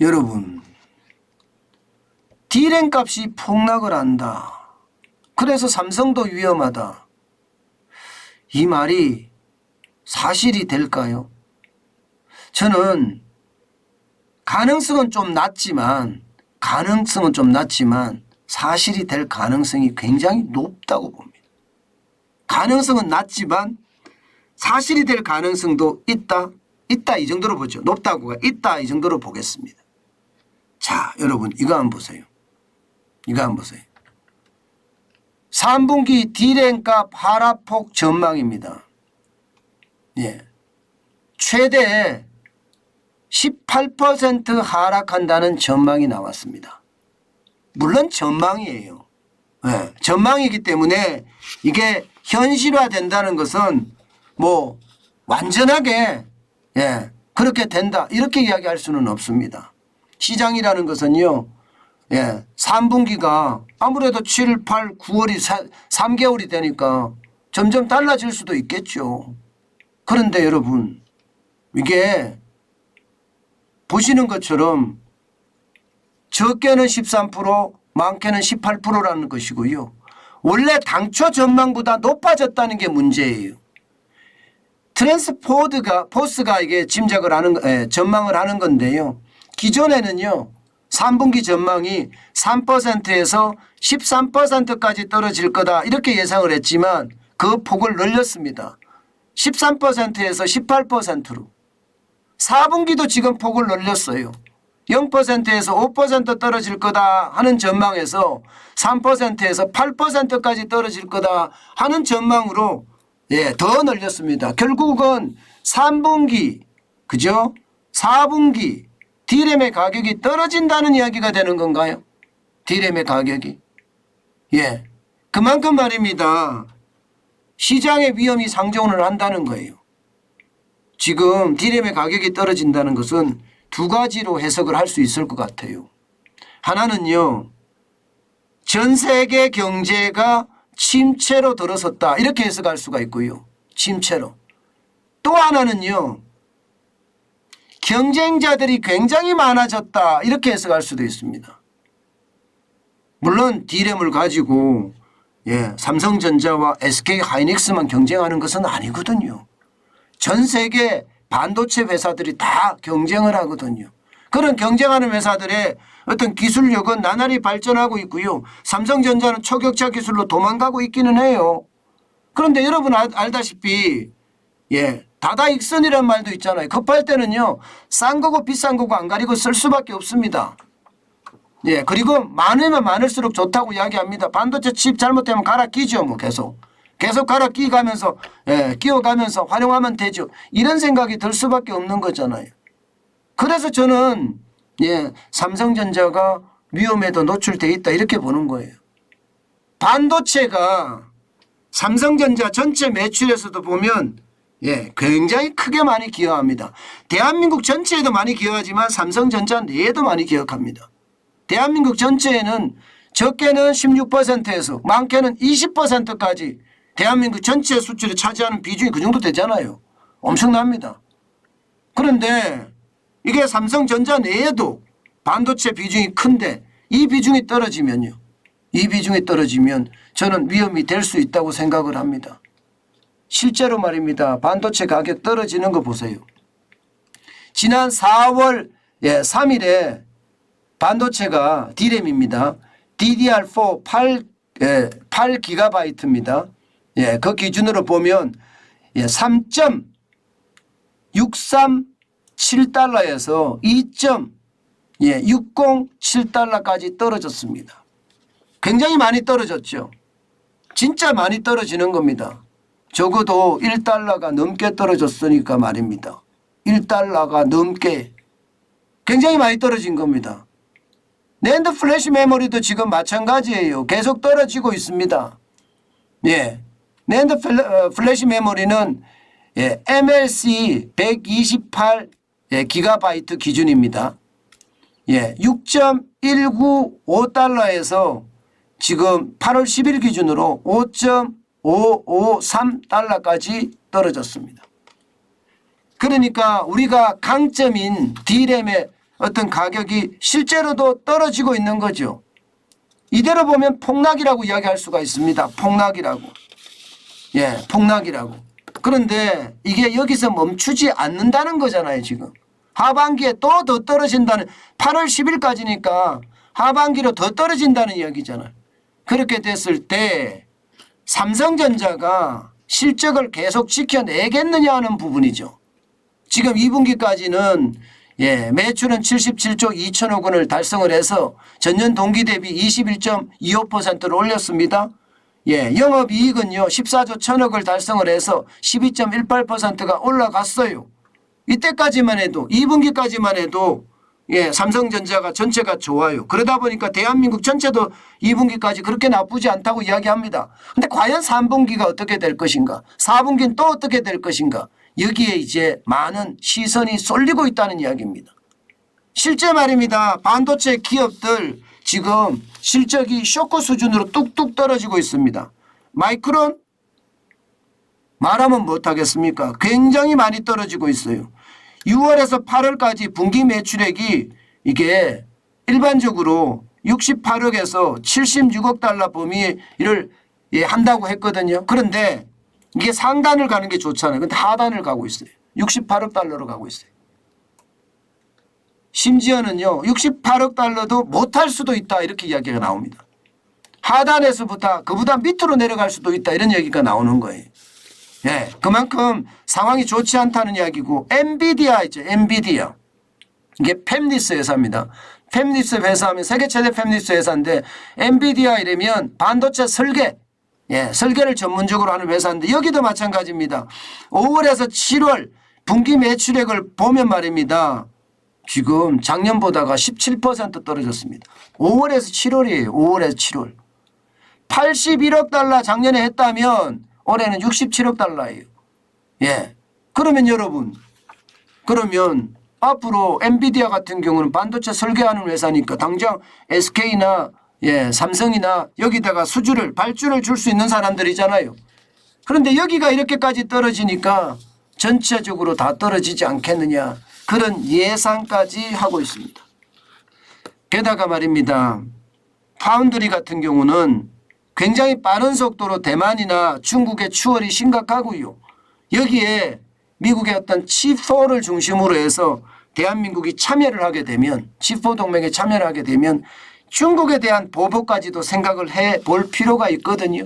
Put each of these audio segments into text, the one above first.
여러분, D램 값이 폭락을 한다. 그래서 삼성도 위험하다. 이 말이 사실이 될까요? 저는 가능성은 좀 낮지만 사실이 될 가능성이 굉장히 높다고 봅니다. 가능성은 낮지만 사실이 될 가능성도 있다 이 정도로 보죠. 높다고가 있다 이 정도로 보겠습니다. 자, 여러분 이거 한번 보세요. 3분기 D램값 하락폭 전망입니다. 예. 최대 18% 하락한다는 전망이 나왔습니다. 물론 전망이에요. 예. 전망이기 때문에 이게 현실화된다는 것은 뭐 완전하게 그렇게 된다 이렇게 이야기할 수는 없습니다. 시장이라는 것은요. 3분기가 아무래도 7, 8, 9월이 3개월이 되니까 점점 달라질 수도 있겠죠. 그런데 여러분 이게 보시는 것처럼 적게는 13% 많게는 18%라는 것이고요. 원래 당초 전망보다 높아졌다는 게 문제예요. 포스가 이게 전망을 하는 건데요. 기존에는요. 3분기 전망이 3%에서 13%까지 떨어질 거다 이렇게 예상을 했지만 그 폭을 늘렸습니다. 13%에서 18%로. 4분기도 지금 폭을 늘렸어요. 0%에서 5% 떨어질 거다 하는 전망에서 3%에서 8%까지 떨어질 거다 하는 전망으로 더 늘렸습니다. 결국은 3분기 그죠? 4분기 D램의 가격이 떨어진다는 이야기가 되는 건가요? D램의 가격이. 그만큼 말입니다. 시장의 위험이 상존을 한다는 거예요. 지금 D램의 가격이 떨어진다는 것은 두 가지로 해석을 할 수 있을 것 같아요. 하나는요. 전 세계 경제가 침체로 들어섰다 이렇게 해석할 수가 있고요. 침체로. 또 하나는요. 경쟁자들이 굉장히 많아졌다 이렇게 해석할 수도 있습니다. 물론 D램을 가지고 삼성전자와 SK하이닉스만 경쟁하는 것은 아니거든요. 전 세계 반도체 회사들이 다 경쟁을 하거든요. 그런 경쟁하는 회사들의 어떤 기술력은 나날이 발전하고 있고요. 삼성전자는 초격차 기술로 도망가고 있기는 해요. 그런데 여러분 알다시피 다다익선이라는 말도 있잖아요. 급할 때는요. 싼 거고 비싼 거고 안 가리고 쓸 수밖에 없습니다. 그리고 많으면 많을수록 좋다고 이야기합니다. 반도체 칩 잘못되면 갈아 끼죠. 뭐 계속 갈아 끼가면서 끼워가면서 활용하면 되죠. 이런 생각이 들 수밖에 없는 거잖아요. 그래서 저는 삼성전자가 위험에도 노출돼 있다 이렇게 보는 거예요. 반도체가 삼성전자 전체 매출에서도 보면 굉장히 크게 많이 기여합니다. 대한민국 전체에도 많이 기여하지만 삼성전자 내에도 많이 기여합니다. 대한민국 전체에는 적게는 16%에서 많게는 20%까지 대한민국 전체 수출이 차지하는 비중이 그 정도 되잖아요. 엄청납니다. 그런데 이게 삼성전자 내에도 반도체 비중이 큰데 이 비중이 떨어지면 저는 위험이 될 수 있다고 생각을 합니다. 실제로 말입니다. 반도체 가격 떨어지는 거 보세요. 지난 4월 3일에 반도체가 D램입니다. DDR4 8GB입니다. 그 기준으로 보면 3.637달러에서 2.607달러까지 떨어졌습니다. 굉장히 많이 떨어졌죠. 진짜 많이 떨어지는 겁니다. 적어도 1달러가 넘게 떨어졌으니까 말입니다. 1달러가 넘게 굉장히 많이 떨어진 겁니다. 낸드 플래시 메모리도 지금 마찬가지예요. 계속 떨어지고 있습니다. 낸드 플래시 메모리는 MLC 128 기가바이트 기준입니다. 6.195달러에서 지금 8월 10일 기준으로 5.553달러까지 떨어졌습니다. 그러니까 우리가 강점인 D램의 어떤 가격이 실제로도 떨어지고 있는 거죠. 이대로 보면 폭락이라고 이야기할 수가 있습니다. 폭락이라고. 예, 폭락이라고. 그런데 이게 여기서 멈추지 않는다는 거잖아요, 지금. 하반기에 또 더 떨어진다는 8월 10일까지니까 하반기로 더 떨어진다는 이야기잖아요. 그렇게 됐을 때 삼성전자가 실적을 계속 지켜내겠느냐 하는 부분이죠. 지금 2분기까지는 매출은 77조 2천억 원을 달성을 해서 전년 동기 대비 21.25%를 올렸습니다. 영업이익은요 14조 1천억을 달성을 해서 12.18%가 올라갔어요. 이때까지만 해도 2분기까지만 해도 삼성전자가 전체가 좋아요. 그러다 보니까 대한민국 전체도 2분기까지 그렇게 나쁘지 않다고 이야기합니다. 그런데 과연 3분기가 어떻게 될 것인가, 4분기는 또 어떻게 될 것인가, 여기에 이제 많은 시선이 쏠리고 있다는 이야기입니다. 실제 말입니다. 반도체 기업들 지금 실적이 쇼크 수준으로 뚝뚝 떨어지고 있습니다. 마이크론 말하면 못하겠습니까? 굉장히 많이 떨어지고 있어요. 6월에서 8월까지 분기 매출액이 이게 일반적으로 68억에서 76억 달러 범위를 한다고 했거든요. 그런데 이게 상단을 가는 게 좋잖아요. 근데 하단을 가고 있어요. 68억 달러로 가고 있어요. 심지어는요 68억 달러도 못할 수도 있다 이렇게 이야기가 나옵니다. 하단에서부터 그보다 밑으로 내려갈 수도 있다 이런 얘기가 나오는 거예요. 그만큼 상황이 좋지 않다는 이야기고, 엔비디아 있죠. 엔비디아. 이게 팹리스 회사입니다. 팹리스 회사하면 세계 최대 팹리스 회사인데 엔비디아 이러면 반도체 설계, 설계를 전문적으로 하는 회사인데 여기도 마찬가지입니다. 5월에서 7월 분기 매출액을 보면 말입니다. 지금 작년보다가 17% 떨어졌습니다. 5월에서 7월이에요. 5월에서 7월. 81억 달러 작년에 했다면 올해는 67억 달러예요. 그러면 여러분, 그러면 앞으로 엔비디아 같은 경우는 반도체 설계하는 회사니까 당장 SK나 삼성이나 여기다가 발주를 줄 수 있는 사람들이잖아요. 그런데 여기가 이렇게까지 떨어지니까 전체적으로 다 떨어지지 않겠느냐 그런 예상까지 하고 있습니다. 게다가 말입니다. 파운드리 같은 경우는 굉장히 빠른 속도로 대만이나 중국의 추월이 심각하고요. 여기에 미국의 어떤 칩4를 중심으로 해서 대한민국이 참여를 하게 되면, 칩4 동맹에 참여를 하게 되면 중국에 대한 보복까지도 생각을 해볼 필요가 있거든요.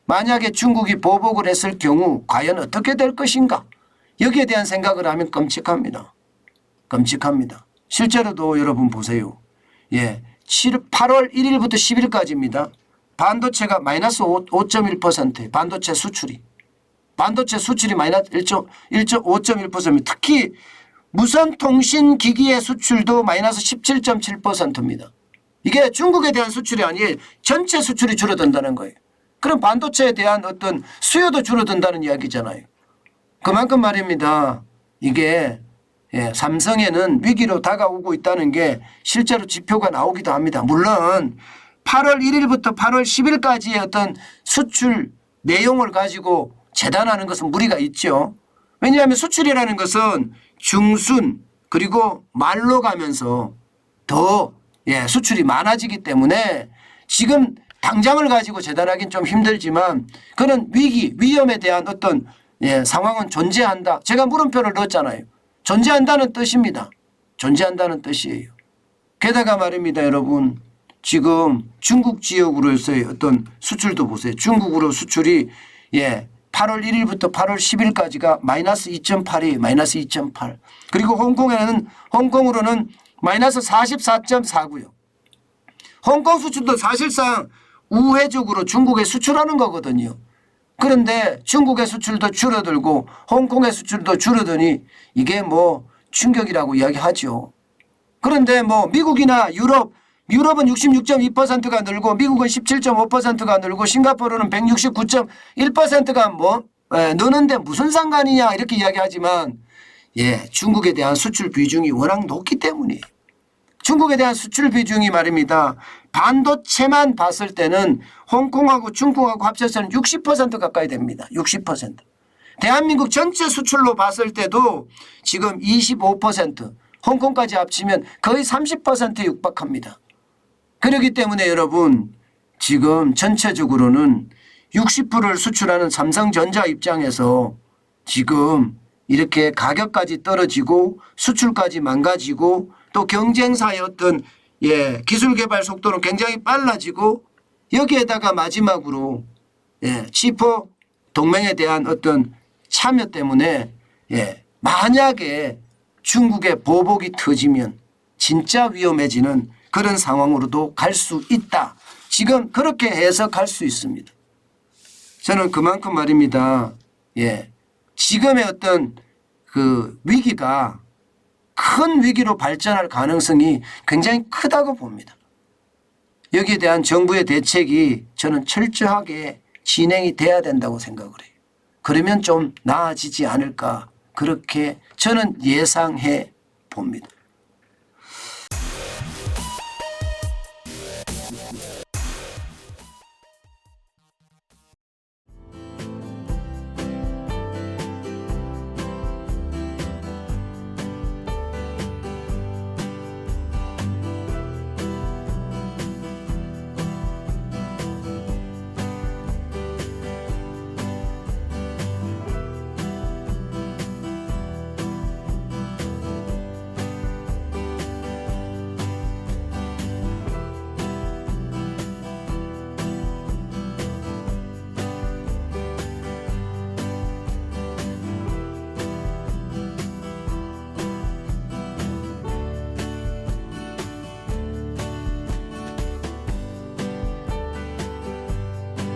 만약에 중국이 보복을 했을 경우 과연 어떻게 될 것인가, 여기에 대한 생각을 하면 끔찍합니다. 끔찍합니다. 실제로도 여러분 보세요. 8월 1일부터 10일까지입니다. 반도체가 마이너스 5.1%, 반도체 수출이 마이너스 5.1%, 특히 무선통신 기기의 수출도 마이너스 17.7%입니다. 이게 중국에 대한 수출이 아니에요. 전체 수출이 줄어든다는 거예요. 그럼 반도체에 대한 어떤 수요도 줄어든다는 이야기잖아요. 그만큼 말입니다. 이게 삼성에는 위기로 다가오고 있다는 게 실제로 지표가 나오기도 합니다. 물론 8월 1일부터 8월 10일까지의 어떤 수출 내용을 가지고 재단하는 것은 무리가 있죠. 왜냐하면 수출이라는 것은 중순 그리고 말로 가면서 더 수출이 많아지기 때문에 지금 당장을 가지고 재단하기는 좀 힘들지만 그런 위험에 대한 어떤 상황은 존재한다. 제가 물음표를 넣었잖아요. 존재한다는 뜻입니다. 존재한다는 뜻이에요. 게다가 말입니다, 여러분. 지금 중국 지역으로서의 어떤 수출도 보세요. 중국으로 수출이 8월 1일부터 8월 10일까지가 마이너스 2.8이에요. 마이너스 2.8. 그리고 홍콩으로는 마이너스 44.4고요. 홍콩 수출도 사실상 우회적으로 중국에 수출하는 거거든요. 그런데 중국의 수출도 줄어들고 홍콩의 수출도 줄어드니 이게 뭐 충격이라고 이야기하죠. 그런데 뭐 미국이나 유럽은 66.2%가 늘고 미국은 17.5%가 늘고 싱가포르는 169.1%가 느는데 무슨 상관이냐 이렇게 이야기하지만 중국에 대한 수출 비중이 워낙 높기 때문이에요. 중국에 대한 수출 비중이 말입니다. 반도체만 봤을 때는 홍콩하고 중국하고 합쳐서는 60% 가까이 됩니다. 60%. 대한민국 전체 수출로 봤을 때도 지금 25%, 홍콩까지 합치면 거의 30%에 육박합니다. 그렇기 때문에 여러분 지금 전체적으로는 60%를 수출하는 삼성전자 입장에서 지금 이렇게 가격까지 떨어지고 수출까지 망가지고 또 경쟁사의 어떤 기술 개발 속도는 굉장히 빨라지고 여기에다가 마지막으로 치포 동맹에 대한 어떤 참여 때문에 만약에 중국의 보복이 터지면 진짜 위험해지는 그런 상황으로도 갈 수 있다. 지금 그렇게 해석할 수 있습니다. 저는 그만큼 말입니다. 지금의 어떤 그 위기가 큰 위기로 발전할 가능성이 굉장히 크다고 봅니다. 여기에 대한 정부의 대책이 저는 철저하게 진행이 돼야 된다고 생각을 해요. 그러면 좀 나아지지 않을까 그렇게 저는 예상해 봅니다.